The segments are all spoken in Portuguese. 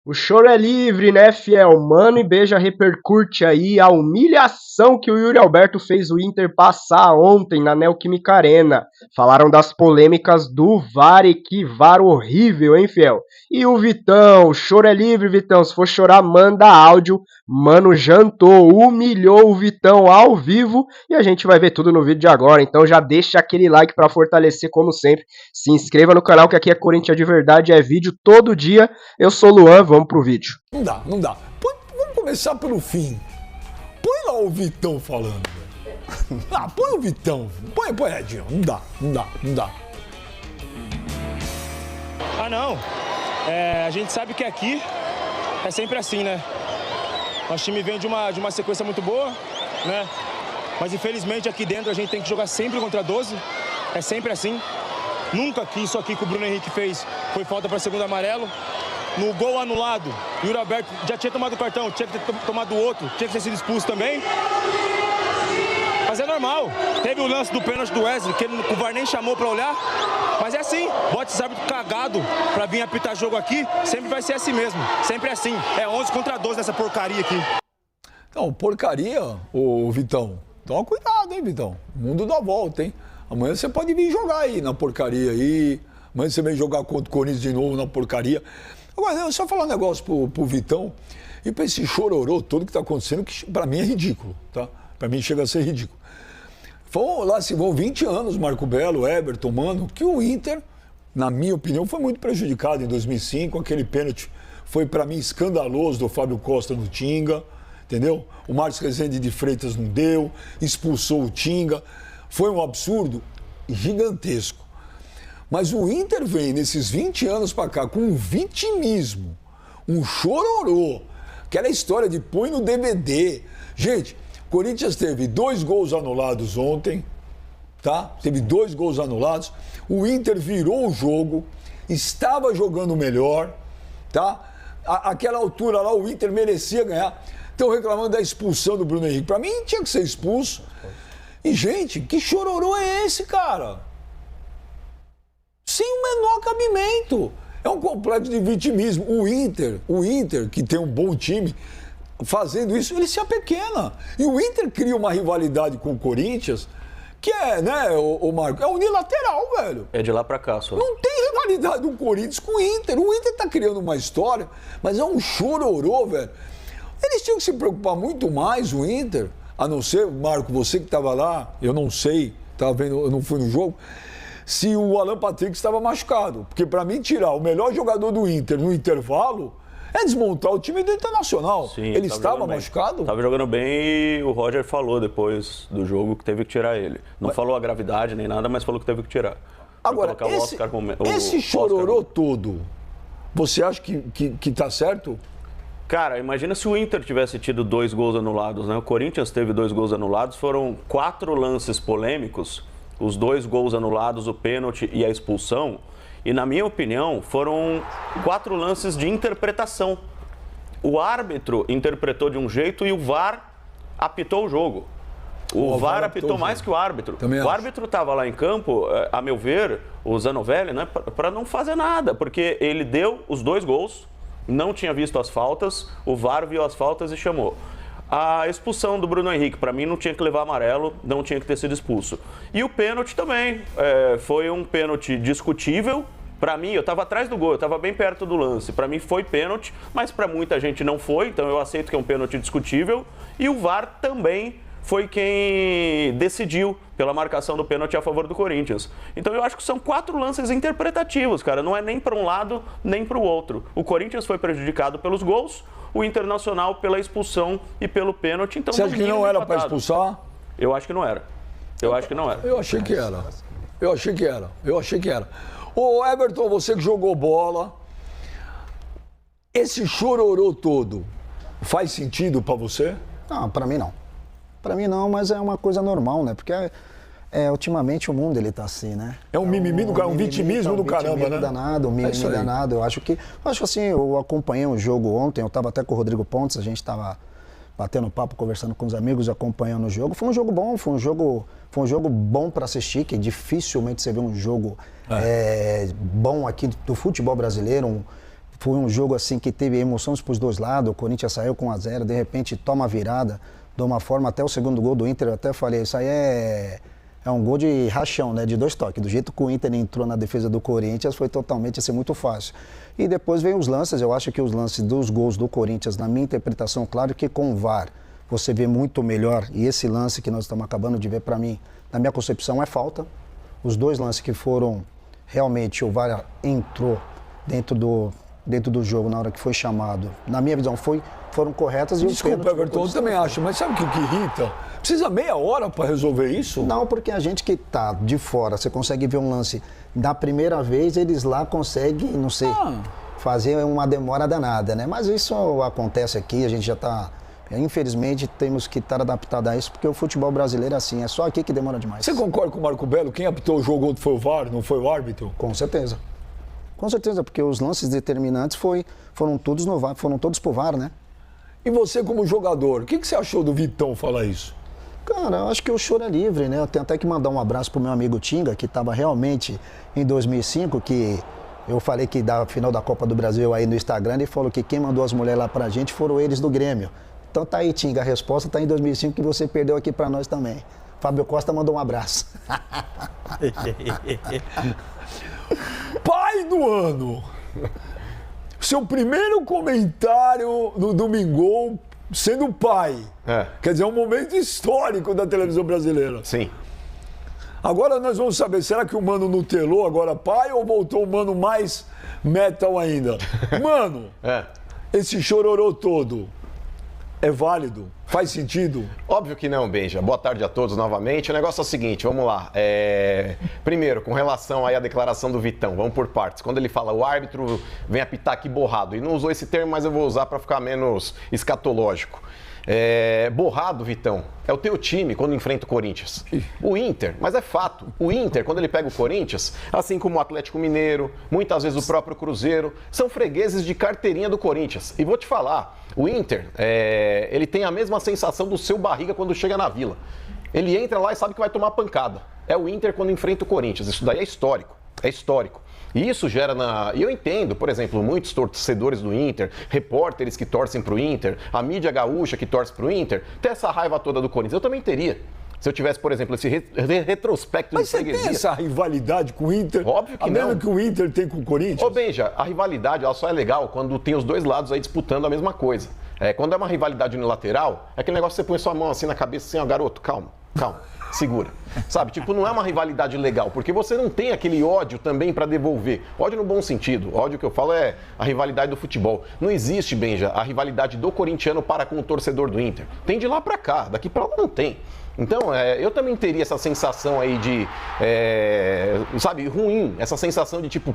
O choro é livre, né, fiel? Mano e Beija repercute aí a humilhação que o Yuri Alberto fez o Inter passar ontem na Neoquímica Arena. Falaram das polêmicas do VAR e que VAR horrível, hein, fiel? E o Vitão, o choro é livre, Vitão. Se for chorar, manda áudio. Mano jantou, humilhou o Vitão ao vivo e a gente vai ver tudo no vídeo de agora. Então já deixa aquele like pra fortalecer como sempre. Se inscreva no canal que aqui é Corinthians de verdade, é vídeo todo dia. Eu sou o Luan, vamos pro vídeo. Não dá, não dá. Vamos começar pelo fim. Põe lá o Vitão falando. Ah, põe o Vitão. Põe, Edinho. Não dá, não dá, não dá. Ah, não. A gente sabe que aqui é sempre assim, né? Nosso time vem de uma sequência muito boa, né? Mas infelizmente aqui dentro a gente tem que jogar sempre contra 12. É sempre assim. Nunca aqui, isso aqui que o Bruno Henrique fez foi falta para segundo amarelo. No gol anulado, o Yuri Alberto já tinha tomado o cartão, tinha que ter tomado outro, tinha que ter sido expulso também. Mas é normal. Teve o lance do pênalti do Wesley, que o VAR nem chamou pra olhar. Mas é assim. Bota esse árbitro cagado pra vir apitar jogo aqui. Sempre vai ser assim mesmo. Sempre é assim. É 11 contra 12 nessa porcaria aqui. Não, porcaria, ô Vitão. Toma cuidado, hein, Vitão. O mundo dá volta, hein. Amanhã você pode vir jogar aí na porcaria aí. Amanhã você vem jogar contra o Corinthians de novo na porcaria. Agora, eu só falar um negócio pro Vitão e pra esse chororô todo que tá acontecendo, que pra mim é ridículo, tá? Pra mim chega a ser ridículo. Lá se vão 20 anos, Marco Belo, Everton, mano, que o Inter, na minha opinião, foi muito prejudicado em 2005. Aquele pênalti foi pra mim escandaloso do Fábio Costa no Tinga, entendeu? O Marcos Rezende de Freitas não deu, expulsou o Tinga. Foi um absurdo gigantesco. Mas o Inter vem nesses 20 anos pra cá com um vitimismo, um chororô, aquela história de põe no DVD. Gente, Corinthians teve 2 gols anulados ontem, tá? Teve 2 gols anulados. O Inter virou o jogo, estava jogando melhor, tá? Aquela altura lá o Inter merecia ganhar. Estão reclamando da expulsão do Bruno Henrique. Pra mim tinha que ser expulso. E, gente, que chororô é esse, cara? Sem o menor cabimento. É um complexo de vitimismo. O Inter, que tem um bom time, fazendo isso, ele se apequena. E o Inter cria uma rivalidade com o Corinthians que é, né, o Marco, é unilateral, velho. É de lá pra cá, só. Não tem rivalidade do Corinthians com o Inter. O Inter tá criando uma história, mas é um chororô, velho. Eles tinham que se preocupar muito mais, o Inter, a não ser, Marco, você que estava lá, eu não sei, tava vendo, eu não fui no jogo, se o Alan Patrick estava machucado. Porque para mim tirar o melhor jogador do Inter no intervalo é desmontar o time do Internacional. Sim, ele estava machucado? Estava jogando bem e o Roger falou depois do jogo que teve que tirar ele. Não falou a gravidade nem nada, mas falou que teve que tirar. Agora, esse chororô todo, você acha que tá certo? Cara, imagina se o Inter tivesse tido 2 gols anulados, né? O Corinthians teve 2 gols anulados, foram 4 lances polêmicos, os 2 gols anulados, o pênalti e a expulsão. E, na minha opinião, foram 4 lances de interpretação. O árbitro interpretou de um jeito e o VAR apitou o jogo. O VAR apitou mais que o árbitro. O árbitro estava lá em campo, a meu ver, o Zanovelli, né, para não fazer nada, porque ele deu os 2 gols, não tinha visto as faltas, o VAR viu as faltas e chamou. A expulsão do Bruno Henrique, para mim, não tinha que levar amarelo, não tinha que ter sido expulso. E o pênalti também, foi um pênalti discutível. Para mim, eu estava atrás do gol, eu estava bem perto do lance. Para mim foi pênalti, mas para muita gente não foi, então eu aceito que é um pênalti discutível. E o VAR também foi quem decidiu pela marcação do pênalti a favor do Corinthians. Então eu acho que são 4 lances interpretativos, cara. Não é nem para um lado, nem para o outro. O Corinthians foi prejudicado pelos gols, o Internacional pela expulsão e pelo pênalti. Então, você acha que não era para expulsar? Eu acho que não era. Eu acho que não era. Eu achei que era. Eu achei que era. Eu achei que era. Ô Everton, você que jogou bola, esse chororô todo faz sentido para você? Não, para mim não. Para mim não, mas é uma coisa normal, né? Porque ultimamente o mundo ele tá assim, né? É um mimimi do caramba, um vitimismo do caramba, né? Danado, um mimimi danado. Eu acho assim, eu acompanhei o jogo ontem, eu tava até com o Rodrigo Pontes, a gente tava batendo papo, conversando com os amigos, acompanhando o jogo. Foi um jogo bom, foi um jogo bom para assistir, que dificilmente você vê um jogo bom aqui do futebol brasileiro, Foi um jogo assim que teve emoções para os dois lados. O Corinthians saiu com 1-0, de repente toma a virada de uma forma, até o segundo gol do Inter, eu até falei, isso aí é um gol de rachão, né, de 2 toques. Do jeito que o Inter entrou na defesa do Corinthians, foi totalmente assim, muito fácil. E depois vem os lances, eu acho que os lances dos gols do Corinthians, na minha interpretação, claro que com o VAR você vê muito melhor. E esse lance que nós estamos acabando de ver, para mim, na minha concepção, é falta. Os 2 lances que foram, realmente, o VAR entrou dentro do jogo na hora que foi chamado, na minha visão, foram corretas. E desculpa, Everton, eu também acho, mas sabe o que irrita? Precisa meia hora para resolver isso? Não, porque a gente que tá de fora, você consegue ver um lance da primeira vez, eles lá conseguem, não sei, fazer uma demora danada, né? Mas isso acontece aqui, a gente já tá... Infelizmente, temos que estar adaptados a isso, porque o futebol brasileiro é assim, é só aqui que demora demais. Você concorda com o Marco Belo? Quem apitou o jogo ontem foi o VAR, não foi o árbitro? Com certeza. Com certeza, porque os lances determinantes foram todos no VAR, foram todos pro VAR, né? E você como jogador, o que você achou do Vitão falar isso? Cara, eu acho que o choro é livre, né? Eu tenho até que mandar um abraço pro meu amigo Tinga, que estava realmente em 2005, que eu falei que da final da Copa do Brasil aí no Instagram, ele falou que quem mandou as mulheres lá pra gente foram eles do Grêmio. Então tá aí, Tinga, a resposta tá em 2005 que você perdeu aqui pra nós também. Fábio Costa mandou um abraço. Pai do ano! Seu primeiro comentário no Domingão sendo pai. Quer dizer, é um momento histórico da televisão brasileira. Sim. Agora nós vamos saber, será que o Mano nutelou agora pai ou voltou o Mano mais metal ainda? Mano, esse chororô todo é válido? Faz sentido? Óbvio que não, Benja. Boa tarde a todos novamente. O negócio é o seguinte, vamos lá. Primeiro, com relação aí à declaração do Vitão, vamos por partes. Quando ele fala o árbitro vem apitar aqui borrado, e não usou esse termo, mas eu vou usar para ficar menos escatológico. Borrado, Vitão, é o teu time quando enfrenta o Corinthians. O Inter, mas é fato, o Inter, quando ele pega o Corinthians, assim como o Atlético Mineiro, muitas vezes o próprio Cruzeiro, são fregueses de carteirinha do Corinthians. E vou te falar, o Inter, ele tem a mesma sensação do seu barriga quando chega na Vila. Ele entra lá e sabe que vai tomar pancada. É o Inter quando enfrenta o Corinthians, isso daí é histórico, é histórico. E isso gera E eu entendo, por exemplo, muitos torcedores do Inter, repórteres que torcem pro Inter, a mídia gaúcha que torce pro Inter, ter essa raiva toda do Corinthians. Eu também teria. Se eu tivesse, por exemplo, esse retrospecto de freguesia. Mas você tem essa rivalidade com o Inter? Óbvio que não. A mesma que o Inter tem com o Corinthians? Ô, Benja, a rivalidade ela só é legal quando tem os dois lados aí disputando a mesma coisa. Quando é uma rivalidade unilateral, é aquele negócio que você põe sua mão assim na cabeça assim, ó, garoto, calma, segura. Sabe, tipo, não é uma rivalidade legal, porque você não tem aquele ódio também pra devolver. Ódio no bom sentido. Ódio que eu falo é a rivalidade do futebol. Não existe, Benja, a rivalidade do corintiano para com o torcedor do Inter. Tem de lá pra cá, daqui pra lá não tem. Então, eu também teria essa sensação aí de, sabe, ruim, essa sensação de tipo,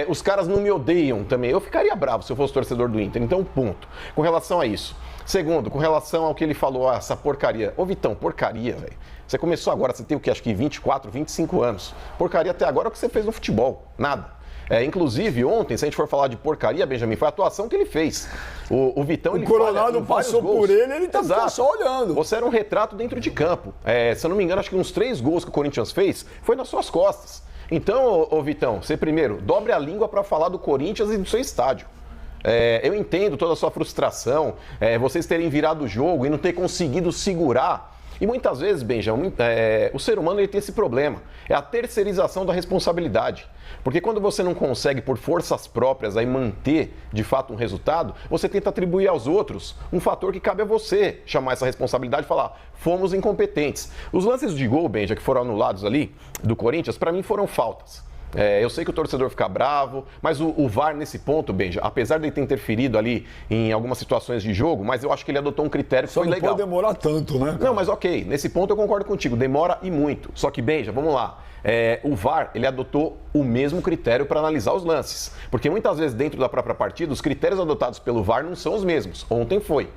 os caras não me odeiam também. Eu ficaria bravo se eu fosse torcedor do Inter, então ponto. Com relação a isso. Segundo, com relação ao que ele falou, essa porcaria. Ô Vitão, porcaria, velho. Você começou agora, você tem o que, acho que 24, 25 anos. Porcaria até agora é o que você fez no futebol, nada. Inclusive, ontem, se a gente for falar de porcaria, Benjamin, foi a atuação que ele fez. O Vitão, ele Coronado passou por ele tá só olhando. Você era um retrato dentro de campo. Se eu não me engano, acho que uns 3 gols que o Corinthians fez foi nas suas costas. Então, ô Vitão, você primeiro, dobre a língua para falar do Corinthians e do seu estádio. Eu entendo toda a sua frustração, vocês terem virado o jogo e não ter conseguido segurar. E muitas vezes, Benjamin, o ser humano ele tem esse problema, é a terceirização da responsabilidade. Porque quando você não consegue, por forças próprias, aí manter de fato um resultado, você tenta atribuir aos outros um fator que cabe a você chamar essa responsabilidade e falar, fomos incompetentes. Os lances de gol, Benja, que foram anulados ali do Corinthians, para mim foram faltas. Eu sei que o torcedor fica bravo, mas o VAR nesse ponto, Benja, apesar de ele ter interferido ali em algumas situações de jogo, mas eu acho que ele adotou um critério que foi legal. Só não pode demorar tanto, né? Não, mas ok, nesse ponto eu concordo contigo, demora e muito. Só que, Benja, vamos lá, o VAR, ele adotou o mesmo critério para analisar os lances. Porque muitas vezes dentro da própria partida, os critérios adotados pelo VAR não são os mesmos. Ontem foi.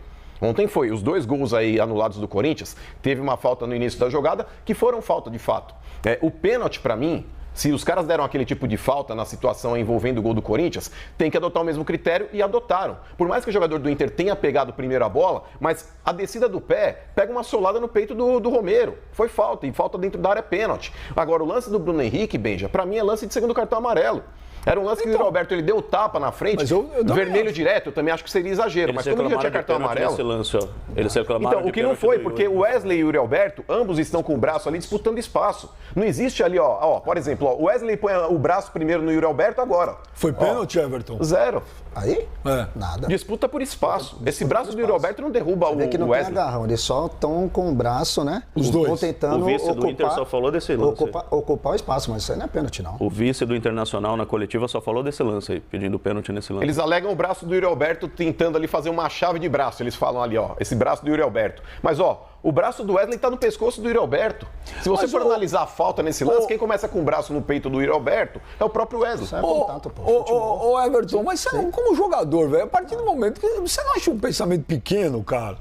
Os 2 gols aí anulados do Corinthians, teve uma falta no início da jogada, que foram falta de fato. O pênalti, para mim, se os caras deram aquele tipo de falta na situação envolvendo o gol do Corinthians, tem que adotar o mesmo critério e adotaram. Por mais que o jogador do Inter tenha pegado primeiro a bola, mas a descida do pé pega uma solada no peito do Romero. Foi falta, e falta dentro da área é pênalti. Agora, o lance do Bruno Henrique, Benja, pra mim é lance de segundo cartão amarelo. Era um lance que o Roberto ele deu tapa na frente, Mas eu vermelho direto, eu também acho que seria exagero. Mas quando ele já tinha cartão amarelo... Nesse lance, ó. Eles reclamaram Então, o que não foi, porque o Wesley e o Yuri Alberto, ambos estão com o braço ali disputando espaço. Não existe ali, ó por exemplo, o Wesley põe o braço primeiro no Yuri Alberto agora. Foi pênalti, Everton? Zero. Aí? É. Nada. Disputa por espaço. Esse braço do Yuri Alberto não derruba o Vê que não tem Wesley. agarrão, eles só estão com o braço, né? Os dois. Estão tentando O vice do Inter só falou desse lance. ocupar o espaço, mas isso aí não é pênalti, não. O vice do Internacional na coletiva só falou desse lance aí, pedindo pênalti nesse lance. Eles alegam o braço do Yuri Alberto tentando ali fazer uma chave de braço. Eles falam ali, ó, esse braço do Yuri Alberto. Mas, ó, o braço do Wesley tá no pescoço do Yuri Alberto. Se você for analisar a falta nesse lance, quem começa com o braço no peito do Yuri Alberto é o próprio Wesley. Isso é contato, pô. Ô, Everton, mas você não, como jogador, velho, a partir do momento que você não acha um pensamento pequeno, cara?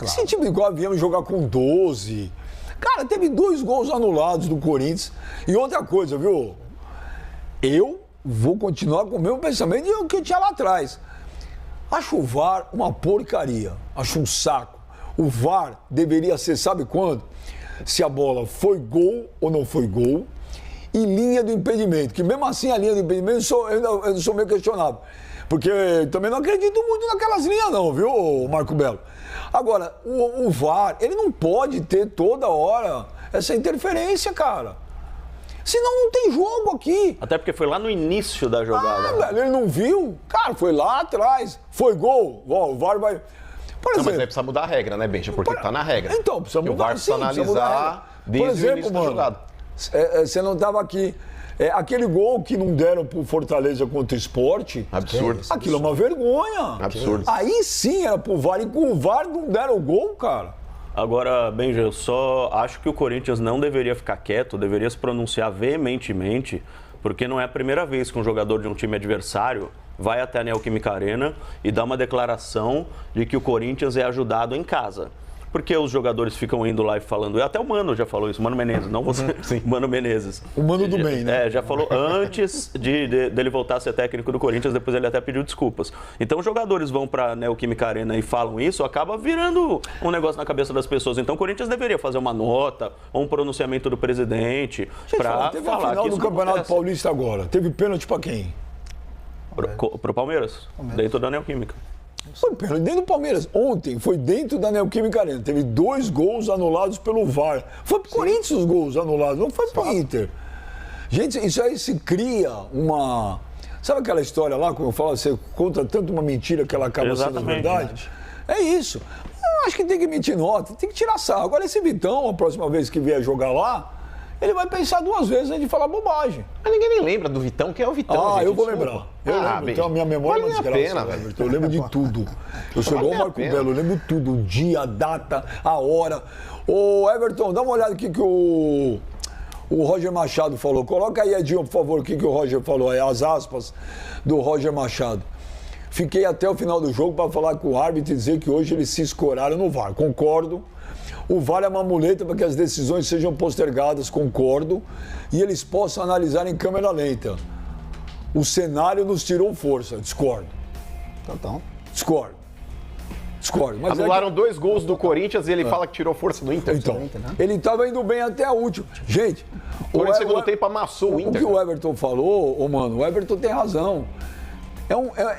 Esse time igual viemos jogar com 12. Cara, teve 2 gols anulados do Corinthians. E outra coisa, viu? Eu vou continuar com o mesmo pensamento que eu tinha lá atrás. Acho o VAR uma porcaria. Acho um saco. O VAR deveria ser, sabe quando? Se a bola foi gol ou não foi gol. E linha do impedimento. Que mesmo assim a linha do impedimento eu sou meio questionável. Porque eu também não acredito muito naquelas linhas não, viu, Marco Belo? Agora, o VAR, ele não pode ter toda hora essa interferência, cara. Senão não tem jogo aqui. Até porque foi lá no início da jogada. Velho, ele não viu? Cara, foi lá atrás. Foi gol. Ó, o VAR vai... Por Não, exemplo, mas aí precisa mudar a regra, né, Benja? Porque tá na regra. Então, precisa E o mudar, VAR precisa sim, precisa mudar a regra. analisar desde Por exemplo, o início da mano, jogada. você não estava aqui. Aquele gol que não deram pro Fortaleza contra o Sport, Absurdo. aquilo é uma vergonha. Absurdo. Aí sim era pro VAR, e com o VAR não deram o gol, cara. Agora, Benja, eu só acho que o Corinthians não deveria ficar quieto, deveria se pronunciar veementemente, porque não é a primeira vez que um jogador de um time adversário vai até a Neoquímica Arena e dá uma declaração de que o Corinthians é ajudado em casa. Porque os jogadores ficam indo lá e falando, até o Mano já falou isso, Mano Menezes, não você, Mano Menezes. O Mano do bem, né? Já falou antes dele voltar a ser técnico do Corinthians, depois ele até pediu desculpas. Então os jogadores vão para a Neoquímica Arena e falam isso, acaba virando um negócio na cabeça das pessoas. Então o Corinthians deveria fazer uma nota ou um pronunciamento do presidente para teve falar a final que do isso não Campeonato acontece. Paulista agora. Teve pênalti pra quem? Pro Palmeiras, dentro da Neoquímica. Foi pênalti dentro do Palmeiras. Ontem foi dentro da Neoquímica Arena. Teve 2 gols anulados pelo VAR. Foi pro Corinthians os gols anulados, não foi pro Inter. Gente, isso aí se cria uma... Sabe aquela história lá, como eu falo, você conta tanto uma mentira que ela acaba sendo Exatamente. verdade? É isso. Eu acho que tem que emitir nota, tem que tirar sarro. Agora esse Vitão, a próxima vez que vier jogar lá, ele vai pensar 2 vezes antes de falar bobagem. Mas ninguém nem lembra do Vitão. Quem é o Vitão, gente? Eu vou Desculpa. lembrar. Eu lembro. bem. Então, a minha memória é uma Vale a desgraça. pena, né, velho. Everton? Eu lembro de tudo. Eu sou igual o Vale a Marco pena. Belo, eu lembro tudo. O dia, a data, a hora. Ô, Everton, dá uma olhada aqui que o Roger Machado falou. Coloca aí, Edinho, por favor, o que o Roger falou. Aí, as aspas do Roger Machado. Fiquei até o final do jogo para falar com o árbitro e dizer que hoje eles se escoraram no VAR. Concordo. O VAR é uma muleta para que as decisões sejam postergadas, concordo, e eles possam analisar em câmera lenta. O cenário nos tirou força, discordo. Então, Discordo. Mas Anularam 2 gols do Corinthians e ele fala que tirou força do Inter. Então, ele estava indo bem até a última. Gente, O Corinthians no segundo o tempo amassou o Inter. que o Everton falou, mano, o Everton tem razão.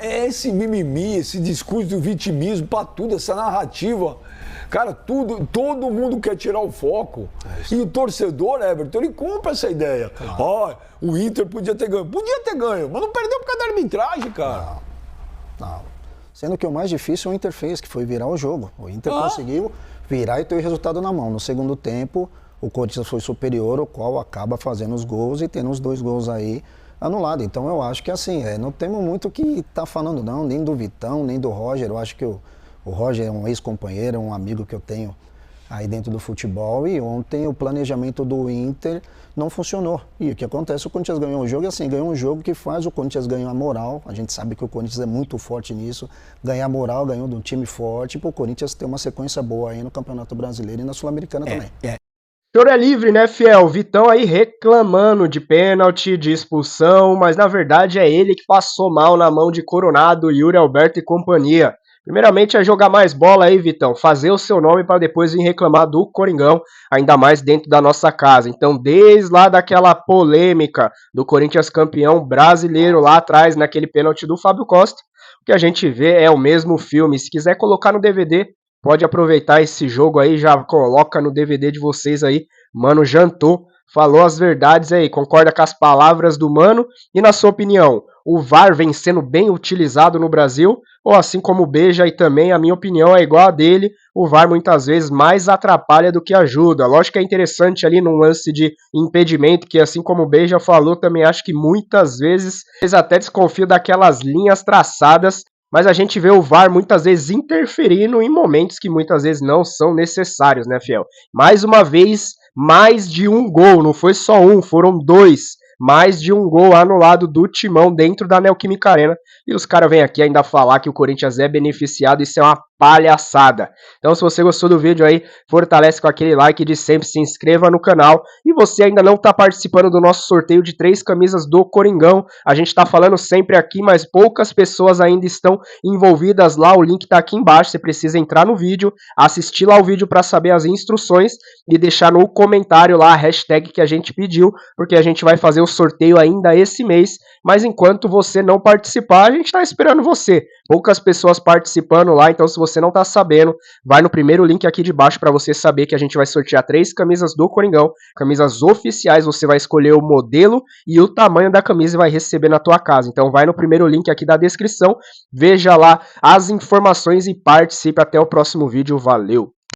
É esse mimimi, esse discurso do vitimismo para tudo, essa narrativa. Cara, todo mundo quer tirar o foco. E o torcedor, Everton, ele compra essa ideia. O Inter podia ter ganho. Podia ter ganho, mas não perdeu por causa da arbitragem, cara. não. Sendo que o mais difícil o Inter fez, que foi virar o jogo. O Inter conseguiu virar e ter o resultado na mão. No segundo tempo, o Corinthians foi superior, o qual acaba fazendo os gols e tendo os 2 gols aí anulados. Então eu acho que assim, não temos muito o que estar falando não, nem do Vitão, nem do Roger. Eu acho que o Roger é um ex-companheiro, um amigo que eu tenho aí dentro do futebol, e ontem o planejamento do Inter não funcionou. E o que acontece? O Corinthians ganhou um jogo, e assim, ganhou um jogo que faz o Corinthians ganhar moral. A gente sabe que o Corinthians é muito forte nisso, ganhar moral, ganhou de um time forte, para o Corinthians ter uma sequência boa aí no Campeonato Brasileiro e na Sul-Americana também. O senhor é livre, né, Fiel? Vitão aí reclamando de pênalti, de expulsão, mas na verdade é ele que passou mal na mão de Coronado, Yuri Alberto e companhia. Primeiramente é jogar mais bola aí, Vitão, fazer o seu nome para depois vir reclamar do Coringão, ainda mais dentro da nossa casa. Então, desde lá daquela polêmica do Corinthians campeão brasileiro lá atrás, naquele pênalti do Fábio Costa, o que a gente vê é o mesmo filme. Se quiser colocar no DVD, pode aproveitar esse jogo aí, já coloca no DVD de vocês aí. Mano jantou, falou as verdades aí, concorda com as palavras do Mano? E na sua opinião, o VAR vem sendo bem utilizado no Brasil? Ou assim como o Beja, e também a minha opinião é igual a dele, o VAR muitas vezes mais atrapalha do que ajuda. Lógico que é interessante ali num lance de impedimento, que assim como o Beja falou, também acho que muitas vezes eles até desconfiam daquelas linhas traçadas, mas a gente vê o VAR muitas vezes interferindo em momentos que muitas vezes não são necessários, né, Fiel? Mais uma vez, mais de um gol, não foi só um, foram dois. Mais de um gol anulado do Timão dentro da Neoquímica Arena. E os caras vêm aqui ainda falar que o Corinthians é beneficiado. Isso é uma palhaçada. Então, se você gostou do vídeo aí, fortalece com aquele like de sempre, se inscreva no canal. E você ainda não está participando do nosso sorteio de 3 camisas do Coringão. A gente está falando sempre aqui, mas poucas pessoas ainda estão envolvidas lá. O link está aqui embaixo. Você precisa entrar no vídeo, assistir lá o vídeo para saber as instruções e deixar no comentário lá a hashtag que a gente pediu, porque a gente vai fazer o sorteio ainda esse mês. Mas enquanto você não participar, a gente está esperando você. Poucas pessoas participando lá, então se você não está sabendo, vai no primeiro link aqui de baixo para você saber que a gente vai sortear 3 camisas do Coringão, camisas oficiais. Você vai escolher o modelo e o tamanho da camisa e vai receber na tua casa. Então vai no primeiro link aqui da descrição, veja lá as informações e participe. Até o próximo vídeo, valeu!